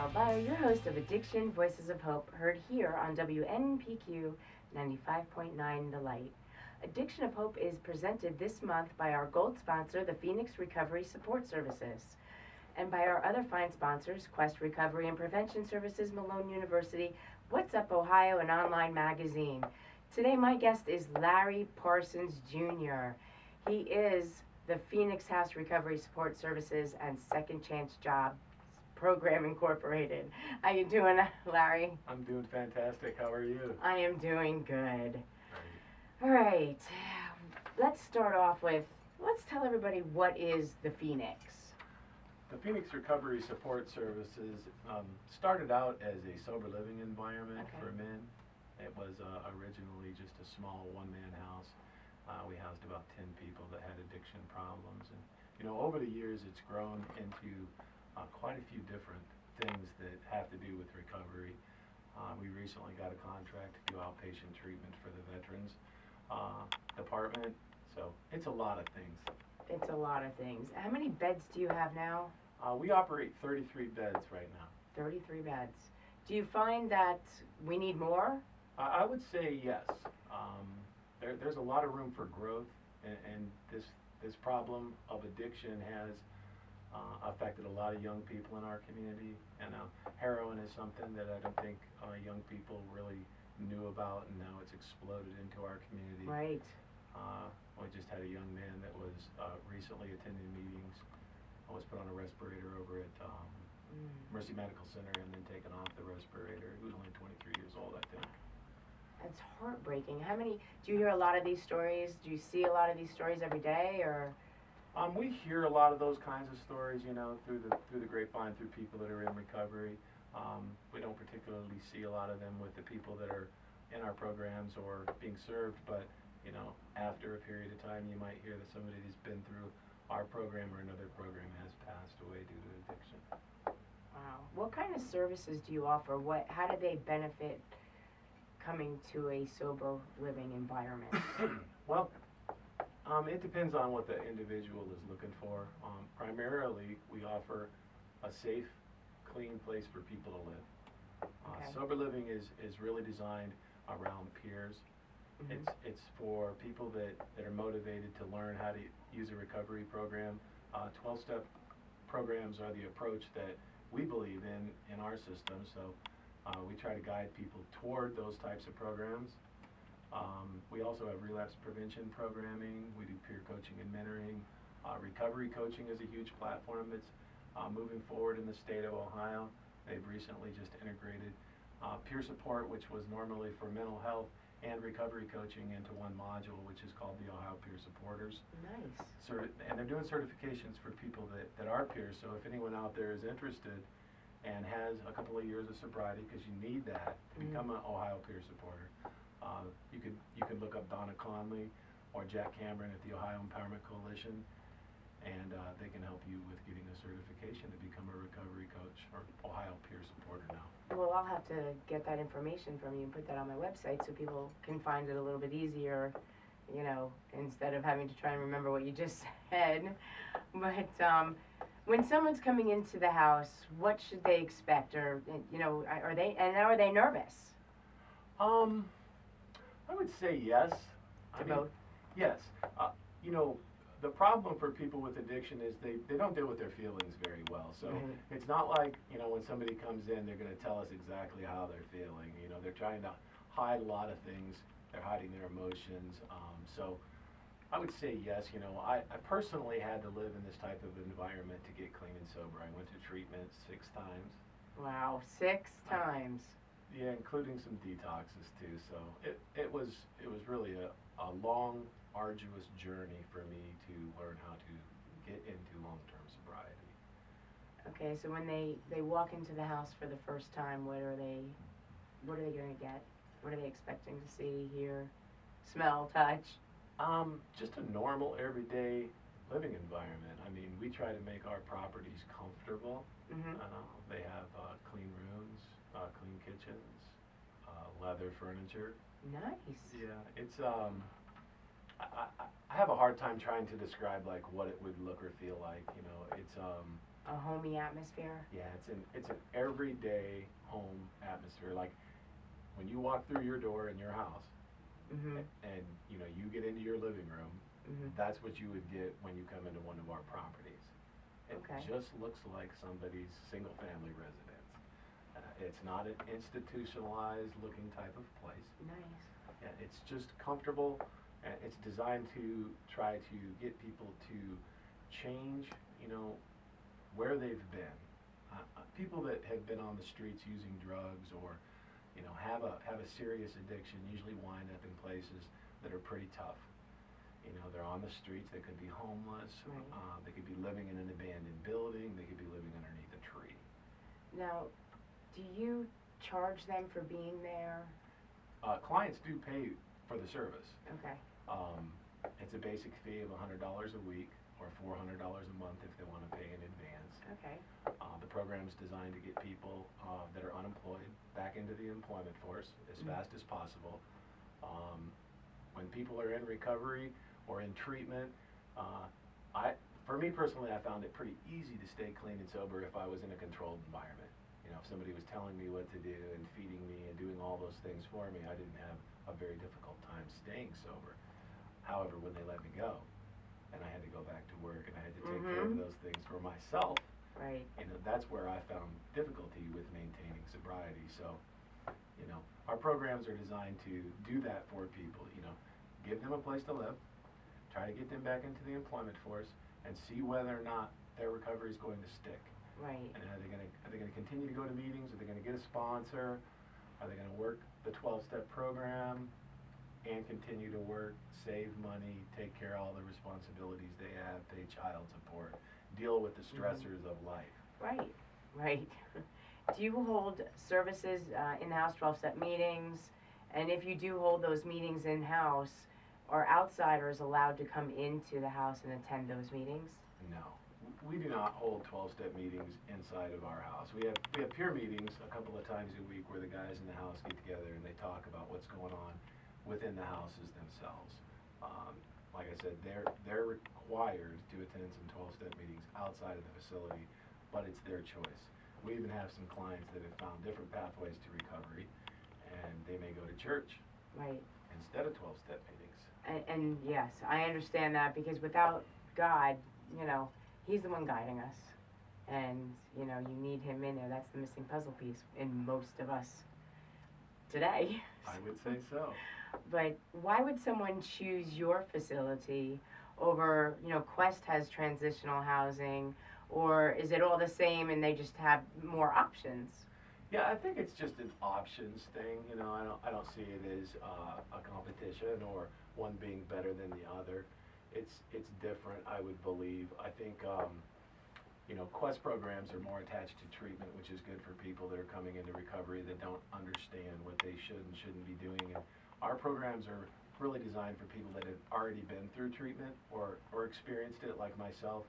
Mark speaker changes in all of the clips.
Speaker 1: Beyer, your host of Addiction Voices of Hope, heard here on WNPQ 95.9 The Light. Addiction of Hope is presented this month by our gold sponsor, the Phoenix Recovery Support Services, and by our other fine sponsors, Quest Recovery and Prevention Services, Malone University, What's Up Ohio, and Online Magazine. Today my guest is Larry Parsons Jr. He is the Phoenix House Recovery Support Services and Second Chance Jobs Program Incorporated. How you doing, Larry?
Speaker 2: I'm doing fantastic. How are you?
Speaker 1: I am doing good. All right. Let's start off with, let's tell everybody what is the Phoenix.
Speaker 2: The Phoenix Recovery Support Services started out as a sober living environment for men. It was originally just a small one-man house. We housed about 10 people that had addiction problems. And, you know, over the years it's grown into quite a few different things that have to do with recovery. We recently got a contract to do outpatient treatment for the veterans department. So it's a lot of things.
Speaker 1: It's a lot of things. How many beds do you have now?
Speaker 2: We operate 33 beds right now.
Speaker 1: 33 beds. Do you find that we need more?
Speaker 2: I would say yes. There's a lot of room for growth, and this problem of addiction has affected a lot of young people in our community. And heroin is something that I don't think young people really knew about, and now it's exploded into our community.
Speaker 1: Right.
Speaker 2: We just had a young man that was recently attending meetings. I was put on a respirator over at Mercy Medical Center and then taken off the respirator. He was only 23 years old, I think.
Speaker 1: That's heartbreaking. Do you hear a lot of these stories? Do you see a lot of these stories every day, or?
Speaker 2: We hear a lot of those kinds of stories, you know, through the grapevine, through people that are in recovery. We don't particularly see a lot of them with the people that are in our programs or being served, but, you know, after a period of time, you might hear that somebody that's been through our program or another program has passed away due to addiction.
Speaker 1: Wow. What kind of services do you offer? How do they benefit coming to a sober living environment?
Speaker 2: Well, it depends on what the individual is looking for. Primarily, we offer a safe, clean place for people to live. Sober living is really designed around peers. Mm-hmm. It's for people that are motivated to learn how to use a recovery program. 12-step programs are the approach that we believe in our system, so we try to guide people toward those types of programs. We also have relapse prevention programming. We do peer coaching and mentoring. Recovery coaching is a huge platform that's moving forward in the state of Ohio. They've recently just integrated peer support, which was normally for mental health, and recovery coaching into one module, which is called the Ohio Peer Supporters.
Speaker 1: Nice.
Speaker 2: And they're doing certifications for people that are peers, so if anyone out there is interested and has a couple of years of sobriety, because you need that to become an Ohio Peer Supporter, you could look up Donna Conley or Jack Cameron at the Ohio Empowerment Coalition, and they can help you with getting a certification to become a recovery coach or Ohio Peer Supporter now.
Speaker 1: Well, I'll have to get that information from you and put that on my website so people can find it a little bit easier, you know, instead of having to try and remember what you just said. But when someone's coming into the house, what should they expect? Or, you know, are they nervous?
Speaker 2: I would say yes.
Speaker 1: Both?
Speaker 2: Yes. You know, the problem for people with addiction is they don't deal with their feelings very well. So it's not like, you know, when somebody comes in, they're going to tell us exactly how they're feeling. You know, they're trying to hide a lot of things. They're hiding their emotions. So I would say yes. You know, I personally had to live in this type of environment to get clean and sober. I went to treatment 6 times.
Speaker 1: Wow, 6 times.
Speaker 2: Yeah, including some detoxes too. So it was really a long, arduous journey for me to learn how to get into long-term sobriety.
Speaker 1: Okay, so when they walk into the house for the first time, what are they going to get? What are they expecting to see, hear, smell, touch?
Speaker 2: Just a normal, everyday living environment. I mean, we try to make our properties comfortable. Mm-hmm. They have clean rooms, clean kitchens, leather furniture.
Speaker 1: Nice.
Speaker 2: Yeah, it's I have a hard time trying to describe like what it would look or feel like. You know, it's
Speaker 1: A homey atmosphere?
Speaker 2: Yeah, it's an everyday home atmosphere. Like when you walk through your door in your house, and you know you get into your living room, that's what you would get when you come into one of our properties. It just looks like somebody's single family residence. It's not an institutionalized looking type of place.
Speaker 1: Nice.
Speaker 2: Yeah, it's just comfortable, and it's designed to try to get people to change, you know, where they've been. People that have been on the streets using drugs or, you know, have a serious addiction usually wind up in places that are pretty tough. You know, they're on the streets. They could be homeless. Right. They could be living in an abandoned building. They could be living underneath a tree.
Speaker 1: Now, do you charge them for being there?
Speaker 2: Clients do pay for the service.
Speaker 1: Okay.
Speaker 2: It's a basic fee of $100 a week or $400 a month if they want to pay in advance.
Speaker 1: Okay.
Speaker 2: The program is designed to get people that are unemployed back into the employment force as fast as possible. When people are in recovery or in treatment, for me personally, I found it pretty easy to stay clean and sober if I was in a controlled environment. You know, if somebody was telling me what to do and feeding me and doing all those things for me, I didn't have a very difficult time staying sober. However, when they let me go, and I had to go back to work and I had to take care of those things for myself,
Speaker 1: right,
Speaker 2: you know, that's where I found difficulty with maintaining sobriety. So, you know, our programs are designed to do that for people, you know, give them a place to live, try to get them back into the employment force, and see whether or not their recovery is going to stick.
Speaker 1: Right.
Speaker 2: And are they going to continue to go to meetings? Are they going to get a sponsor? Are they going to work the 12-step program and continue to work, save money, take care of all the responsibilities they have, pay child support, deal with the stressors of life?
Speaker 1: Right, right. Do you hold services in-house 12-step meetings? And if you do hold those meetings in-house, are outsiders allowed to come into the house and attend those meetings?
Speaker 2: No. We do not hold 12-step meetings inside of our house. We have peer meetings a couple of times a week where the guys in the house get together and they talk about what's going on within the houses themselves. Like I said, they're required to attend some 12-step meetings outside of the facility, but it's their choice. We even have some clients that have found different pathways to recovery, and they may go to church instead of 12-step meetings.
Speaker 1: And yes, I understand that, because without God, you know, He's the one guiding us. And, you know, you need Him in there. That's the missing puzzle piece in most of us today.
Speaker 2: I would say so.
Speaker 1: But why would someone choose your facility over, you know, Quest has transitional housing, or is it all the same and they just have more options?
Speaker 2: Yeah, I think it's just an options thing. You know, I don't see it as a competition or one being better than the other. It's different, I would believe. I think you know, Quest programs are more attached to treatment, which is good for people that are coming into recovery that don't understand what they should and shouldn't be doing. And our programs are really designed for people that have already been through treatment or experienced it, like myself.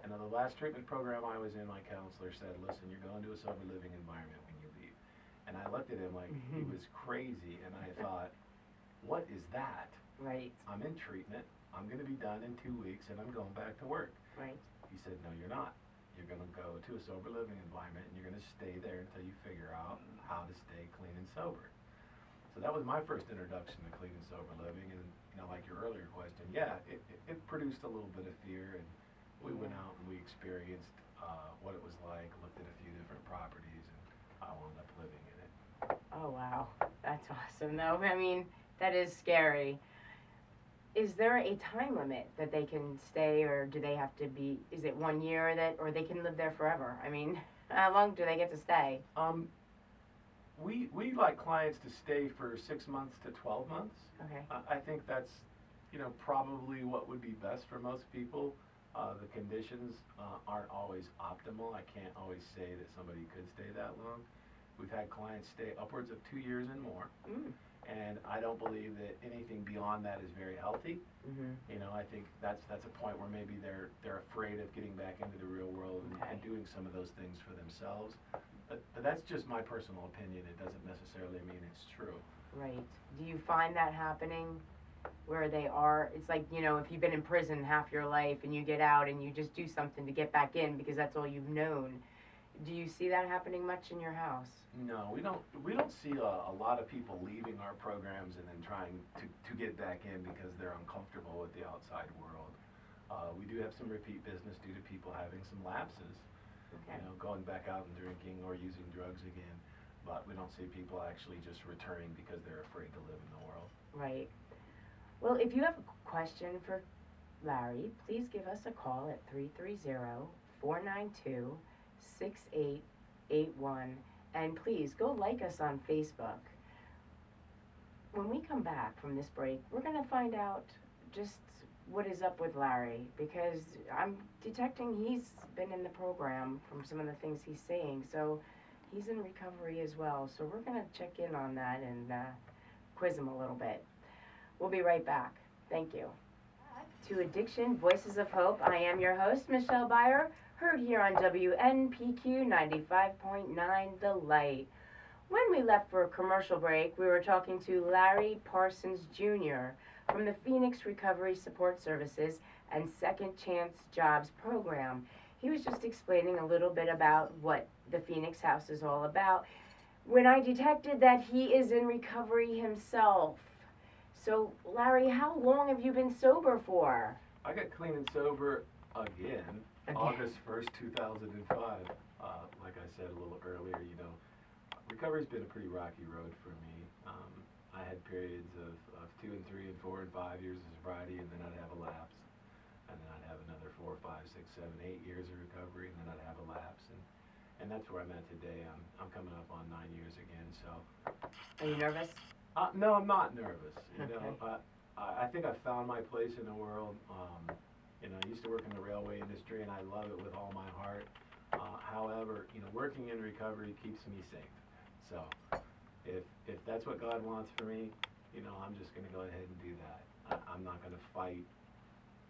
Speaker 2: And in the last treatment program I was in, my counselor said, listen, you're going to a sober living environment when you leave. And I looked at him like he was crazy, and I thought, what is that?
Speaker 1: Right.
Speaker 2: I'm in treatment. I'm going to be done in 2 weeks, and I'm going back to work.
Speaker 1: Right.
Speaker 2: He said, no, you're not. You're going to go to a sober living environment, and you're going to stay there until you figure out how to stay clean and sober. So that was my first introduction to clean and sober living. And, you know, like your earlier question, yeah, it produced a little bit of fear, and we went out and we experienced what it was like, looked at a few different properties, and I wound up living in it.
Speaker 1: Oh, wow. That's awesome, though. I mean, that is scary. Is there a time limit that they can stay, or do they have to be, is it 1 year or they can live there forever? I mean, how long do they get to stay?
Speaker 2: We like clients to stay for 6 months to 12 months.
Speaker 1: Okay.
Speaker 2: I think that's, you know, probably what would be best for most people. The conditions aren't always optimal. I can't always say that somebody could stay that long. We've had clients stay upwards of 2 years and more. And I don't believe that anything beyond that is very healthy. You know, I think that's a point where maybe they're afraid of getting back into the real world and doing some of those things for themselves. But that's just my personal opinion. It doesn't necessarily mean it's true.
Speaker 1: Right. Do you find that happening where they are. It's like, you know, if you've been in prison half your life and you get out and you just do something to get back in because that's all you've known. Do you see that happening much in your house?
Speaker 2: No, we don't. We don't see a lot of people leaving our programs and then trying to get back in because they're uncomfortable with the outside world. We do have some repeat business due to people having some lapses,
Speaker 1: Okay.
Speaker 2: you know, going back out and drinking or using drugs again. But we don't see people actually just returning because they're afraid to live in the world.
Speaker 1: Right. Well, if you have a question for Larry, please give us a call at 330-492-6881. And please go like us on Facebook. When we come back from this break, we're going to find out just what is up with Larry, because I'm detecting he's been in the program from some of the things he's saying. So he's in recovery as well. So we're going to check in on that and quiz him a little bit. We'll be right back. Thank you. To Addiction Voices of Hope, I am your host, Michelle Beyer, heard here on WNPQ 95.9 The Light. When we left for a commercial break, we were talking to Larry Parsons Jr. from the Phoenix Recovery Support Services and Second Chance Jobs program. He was just explaining a little bit about what the Phoenix House is all about when I detected that he is in recovery himself. So, Larry, how long have you been sober for?
Speaker 2: I got clean and sober again. August 1st, 2005. Like I said a little earlier, you know, recovery's been a pretty rocky road for me. I had periods of 2 and 3 and 4 and 5 years of sobriety, and then I'd have a lapse. And then I'd have another 4, 5, 6, 7, 8 years of recovery, and then I'd have a lapse. And that's where I'm at today. I'm coming up on 9 years again, so.
Speaker 1: Are you nervous?
Speaker 2: No, I'm not nervous. You
Speaker 1: Okay.
Speaker 2: know, I think I found my place in the world. You know, I used to work in the railway industry, and I love it with all my heart. However, you know, working in recovery keeps me safe. So, if that's what God wants for me, you know, I'm just going to go ahead and do that. I'm not going to fight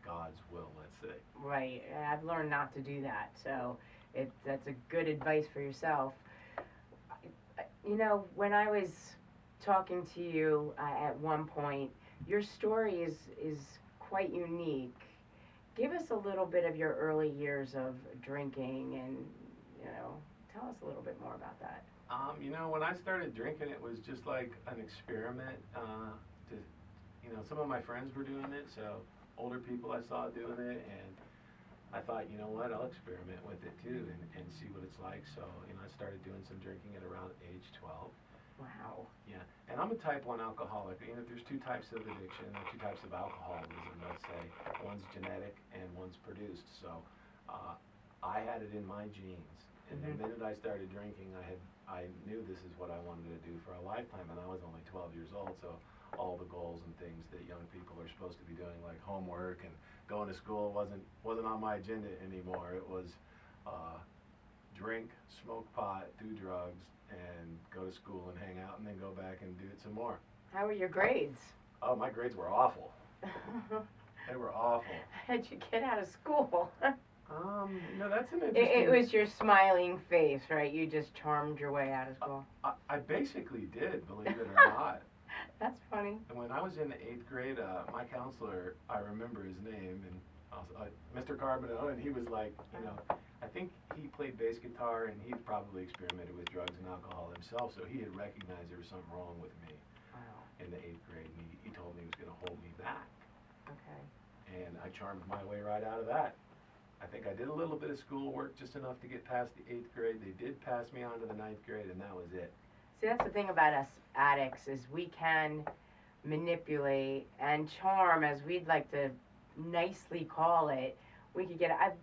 Speaker 2: God's will, let's say.
Speaker 1: Right. I've learned not to do that. So that's a good advice for yourself. You know, when I was talking to you at one point, your story is quite unique. Give us a little bit of your early years of drinking and, you know, tell us a little bit more about that.
Speaker 2: You know, when I started drinking, it was just like an experiment. You know, some of my friends were doing it, so older people I saw doing it, and I thought, you know what, I'll experiment with it too and see what it's like. So, you know, I started doing some drinking at around age 12.
Speaker 1: Wow.
Speaker 2: Yeah, and I'm a type 1 alcoholic. You know, there's 2 types of addiction, or 2 types of alcoholism, let's say. One's genetic and one's produced. So I had it in my genes. And the minute I started drinking, I knew this is what I wanted to do for a lifetime, and I was only 12 years old, so all the goals and things that young people are supposed to be doing, like homework and going to school, wasn't on my agenda anymore. It was drink, smoke pot, do drugs, and go to school and hang out, and then go back and do it some more.
Speaker 1: How were your grades?
Speaker 2: Oh, my grades were awful. They were awful.
Speaker 1: How'd you get out of school?
Speaker 2: No, that's an interesting...
Speaker 1: It was your smiling face, right? You just charmed your way out of school.
Speaker 2: I basically did, believe it or not.
Speaker 1: That's funny.
Speaker 2: And when I was in the 8th grade, my counselor, I remember his name, and Mr. Carbonell, and he was like, you know, I think he played bass guitar, and he'd probably experimented with drugs and alcohol himself, so he had recognized there was something wrong with me in the 8th grade, and he told me he was going to hold me back.
Speaker 1: Okay.
Speaker 2: And I charmed my way right out of that. I think I did a little bit of schoolwork, just enough to get past the 8th grade. They did pass me on to the 9th grade, and that was it.
Speaker 1: See, that's the thing about us addicts, is we can manipulate and charm, as we'd like to nicely call it. We could get, out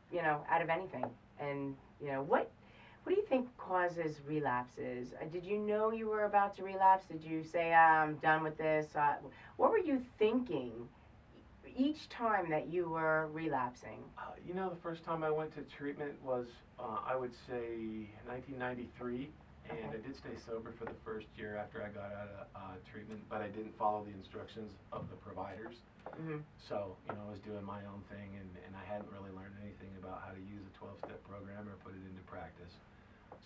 Speaker 1: of anything. And, you know, what do you think causes relapses? Did you know you were about to relapse? Did you say, I'm done with this? What were you thinking each time that you were relapsing?
Speaker 2: You know, the first time I went to treatment was, I would say, 1993. And I did stay sober for the first year after I got out of treatment, but I didn't follow the instructions of the providers. So, you know, I was doing my own thing, and I hadn't really learned anything about how to use a 12-step program or put it into practice.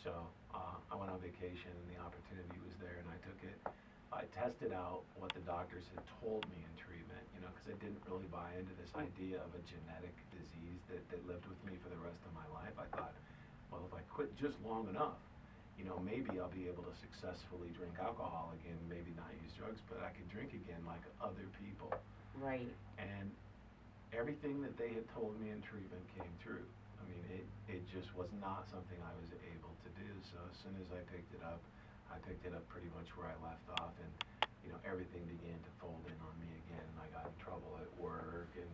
Speaker 2: So I went on vacation, and the opportunity was there, and I took it. I tested out what the doctors had told me in treatment, you know, because I didn't really buy into this idea of a genetic disease that lived with me for the rest of my life. I thought, well, if I quit just long enough, you know, maybe I'll be able to successfully drink alcohol again, maybe not use drugs, but I could drink again like other people.
Speaker 1: Right.
Speaker 2: And everything that they had told me in treatment came true. I mean, it just was not something I was able to do. So as soon as I picked it up pretty much where I left off, and you know, everything began to fold in on me again, and I got in trouble at work, and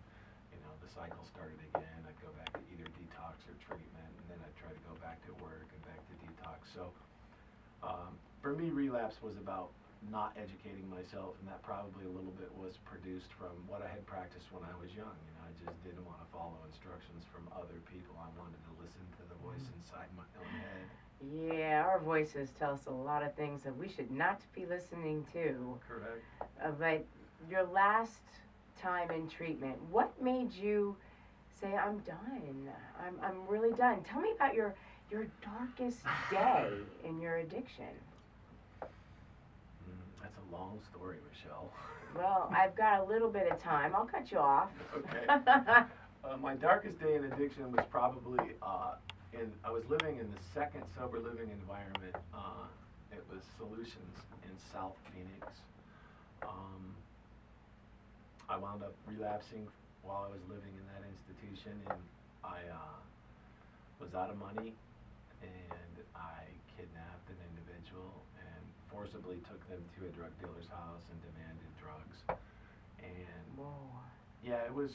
Speaker 2: you know, the cycle started again. I'd go back to either detox or treatment, and then I'd try to go back to work and back to detox. So for me, relapse was about not educating myself, and that probably a little bit was produced from what I had practiced when I was young. You know, I just didn't want to follow instructions from other people. I wanted to listen to the voice inside my own head.
Speaker 1: Yeah, our voices tell us a lot of things that we should not be listening to.
Speaker 2: Correct.
Speaker 1: But your last time in treatment, what made you say, I'm done? I'm really done. Tell me about your darkest day in your addiction.
Speaker 2: That's a long story, Michelle.
Speaker 1: Well, I've got a little bit of time. I'll cut you off.
Speaker 2: Okay. My darkest day in addiction was probably I was living in the second sober living environment. It was Solutions in South Phoenix. I wound up relapsing while I was living in that institution, and I was out of money, and I kidnapped an individual and forcibly took them to a drug dealer's house and demanded drugs. And
Speaker 1: whoa.
Speaker 2: Yeah, it was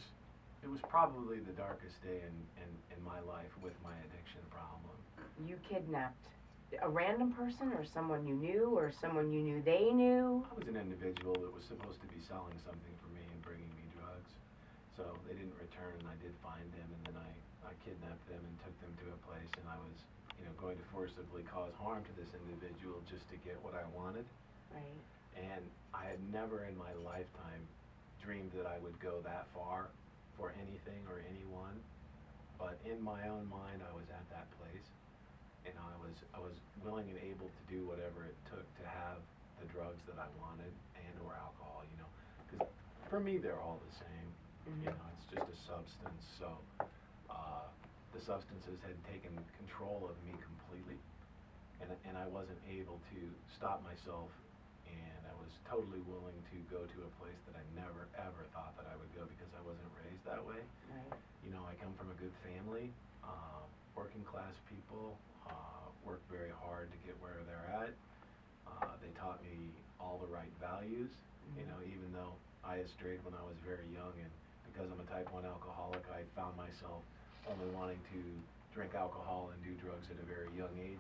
Speaker 2: probably the darkest day in my life with my addiction problem.
Speaker 1: You kidnapped a random person or someone you knew or someone you knew they knew?
Speaker 2: I was an individual that was supposed to be selling something for me and bringing me drugs. So they didn't return, and I did find them, and then I kidnapped them and took them to a place, and I was, you know, going to forcibly cause harm to this individual just to get what I wanted.
Speaker 1: Right.
Speaker 2: And I had never in my lifetime dreamed that I would go that far for anything or anyone. But in my own mind, I was at that place, and I was willing and able to do whatever it took to have the drugs that I wanted and or alcohol, you know, because for me they're all the same. You know, it's just a substance. So the substances had taken control of me completely, and I wasn't able to stop myself, and I was totally willing to go to a place that I never ever thought that I would go because I wasn't raised that way.
Speaker 1: Right.
Speaker 2: You know, I come from a good family, working class people, work very hard to get where they're at. They taught me all the right values, you know, even though I strayed when I was very young, and because I'm a type 1 alcoholic, I found myself only wanting to drink alcohol and do drugs at a very young age.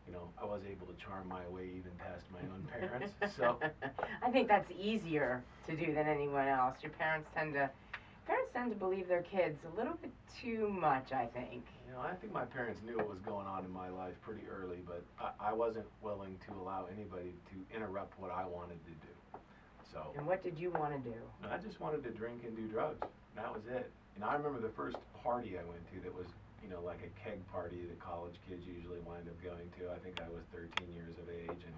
Speaker 2: You know, I was able to charm my way even past my own parents. So
Speaker 1: I think that's easier to do than anyone else. Your parents tend to believe their kids a little bit too much, I think.
Speaker 2: You know, I think my parents knew what was going on in my life pretty early, but I wasn't willing to allow anybody to interrupt what I wanted to do. So.
Speaker 1: And what did you want to do?
Speaker 2: I just wanted to drink and do drugs. That was it. And I remember the first party I went to that was, you know, like a keg party that college kids usually wind up going to. I think I was 13 years of age, and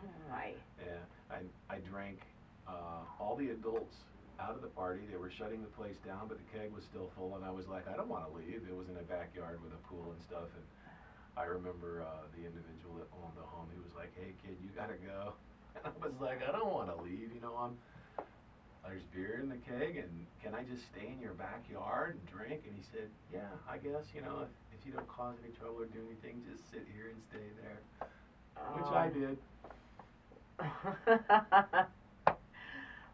Speaker 2: I drank all the adults out of the party. They were shutting the place down, but the keg was still full, and I was like, I don't want to leave. It was in a backyard with a pool and stuff, and I remember the individual that owned the home, he was like, hey kid, you gotta go. And I was like, I don't want to leave, you know, there's beer in the keg, and can I just stay in your backyard and drink? And he said, yeah, I guess, you know, if you don't cause any trouble or do anything, just sit here and stay there, which I did.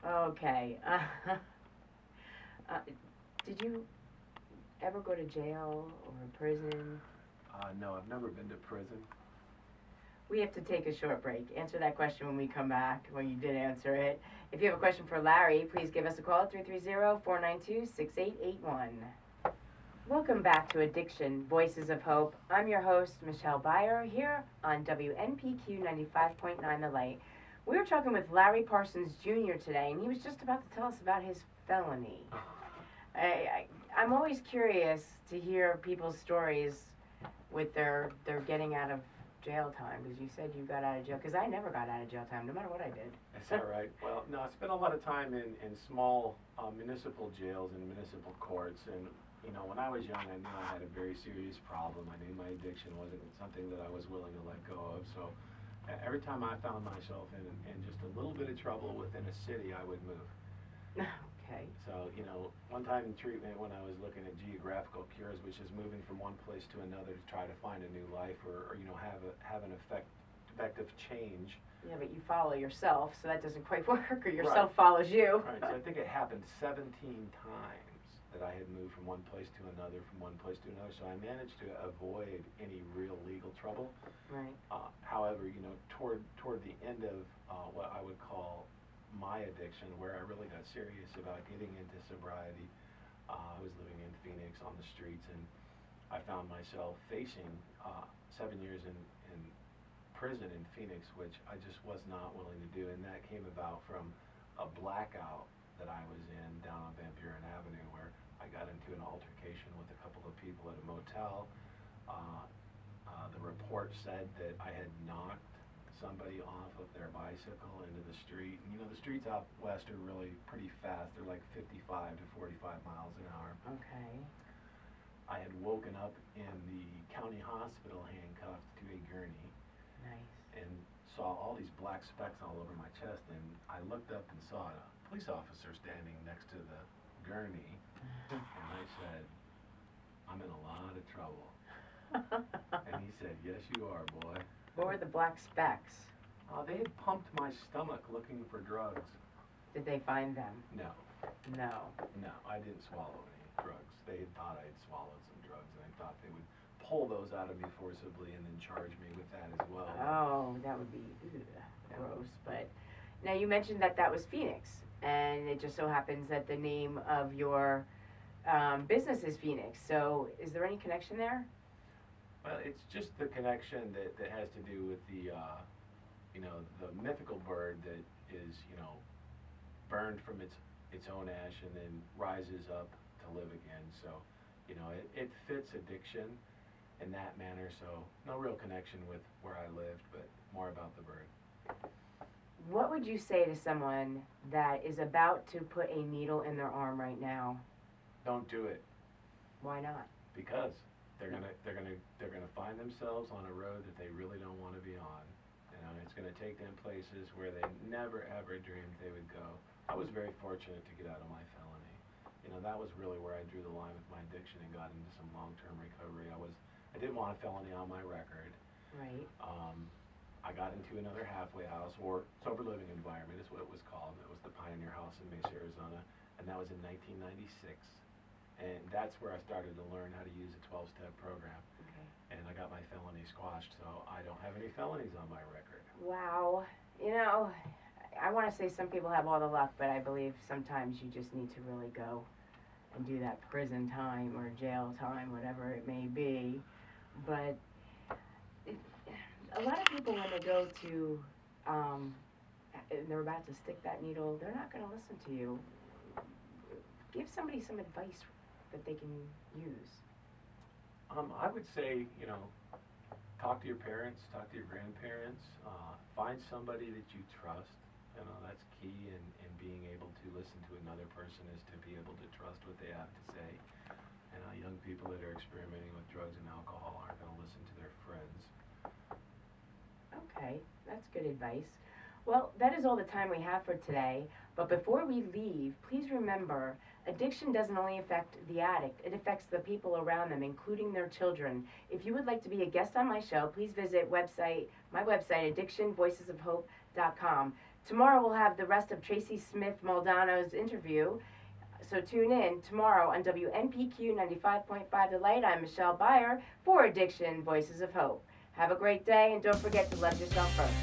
Speaker 1: Okay. Did you ever go to jail or prison?
Speaker 2: No, I've never been to prison.
Speaker 1: We have to take a short break. Answer that question when we come back. Well, you did answer it. If you have a question for Larry, please give us a call at 330-492-6881. Welcome back to Addiction, Voices of Hope. I'm your host, Michelle Beyer, here on WNPQ 95.9 The Light. We were talking with Larry Parsons Jr. today, and he was just about to tell us about his felony. I'm always curious to hear people's stories with their getting out of jail time, because you said you got out of jail, because I never got out of jail time, no matter what I did.
Speaker 2: Is that right? Well, no, I spent a lot of time in small municipal jails and municipal courts, and you know, when I was young, I knew I had a very serious problem. I knew my addiction wasn't something that I was willing to let go of. So every time I found myself in just a little bit of trouble within a city, I would move.
Speaker 1: Okay.
Speaker 2: So, you know, one time in treatment when I was looking at geographical cures, which is moving from one place to another to try to find a new life or you know, have an effective change.
Speaker 1: Yeah, but you follow yourself, so that doesn't quite work, or yourself
Speaker 2: Right.
Speaker 1: follows you.
Speaker 2: Right, so I think it happened 17 times that I had moved from one place to another, so I managed to avoid any real legal trouble.
Speaker 1: Right.
Speaker 2: However, you know, toward the end of what I would call my addiction, where I really got serious about getting into sobriety, I was living in Phoenix on the streets, and I found myself facing 7 years in prison in Phoenix, which I just was not willing to do, and that came about from a blackout that I was in down on Van Buren Avenue, where I got into an altercation with a couple of people at a motel. The report said that I had knocked somebody off of their bicycle into the street. And, you know, the streets out west are really pretty fast. They're like 55 to 45 miles an hour.
Speaker 1: Okay.
Speaker 2: I had woken up in the county hospital handcuffed to a gurney.
Speaker 1: Nice.
Speaker 2: And saw all these black specks all over my chest, and I looked up and saw a police officer standing next to the gurney, and I said, I'm in a lot of trouble. And he said, yes you are, boy.
Speaker 1: What were the black specks?
Speaker 2: They had pumped my stomach looking for drugs.
Speaker 1: Did they find them?
Speaker 2: No.
Speaker 1: No.
Speaker 2: No, I didn't swallow any drugs. They had thought I'd swallowed some drugs, and I thought they would pull those out of me forcibly and then charge me with that as well.
Speaker 1: Oh, that would be gross. But now you mentioned that was Phoenix, and it just so happens that the name of your business is Phoenix. So is there any connection there?
Speaker 2: Well, it's just the connection that has to do with the, you know, the mythical bird that is, you know, burned from its own ash and then rises up to live again. So, you know, it fits addiction in that manner. So no real connection with where I lived, but more about the bird.
Speaker 1: What would you say to someone that is about to put a needle in their arm right now?
Speaker 2: Don't do it.
Speaker 1: Why not?
Speaker 2: Because they're gonna find themselves on a road that they really don't want to be on. You know, it's gonna take them places where they never ever dreamed they would go. I was very fortunate to get out of my felony. You know, that was really where I drew the line with my addiction and got into some long-term recovery. I didn't want a felony on my record.
Speaker 1: Right.
Speaker 2: I got into another halfway house, or sober living environment is what it was called. It was the Pioneer House in Mesa, Arizona, and that was in 1996. And that's where I started to learn how to use a 12-step program.
Speaker 1: Okay.
Speaker 2: And I got my felony squashed, so I don't have any felonies on my record.
Speaker 1: Wow. You know, I want to say some people have all the luck, but I believe sometimes you just need to really go and do that prison time or jail time, whatever it may be. But a lot of people, when they go to, and they're about to stick that needle, they're not going to listen to you. Give somebody some advice that they can use.
Speaker 2: I would say, you know, talk to your parents, talk to your grandparents, find somebody that you trust. You know, that's key in being able to listen to another person, is to be able to trust what they have to say. And young people that are experimenting with drugs and alcohol aren't going to listen to their friends.
Speaker 1: Okay, that's good advice. Well, that is all the time we have for today. But before we leave, please remember, addiction doesn't only affect the addict, it affects the people around them, including their children. If you would like to be a guest on my show, please visit my website, addictionvoicesofhope.com. Tomorrow we'll have the rest of Tracy Smith Maldondo's interview. So tune in tomorrow on WNPQ 95.5 The Light. I'm Michelle Beyer for Addiction Voices of Hope. Have a great day, and don't forget to love yourself first.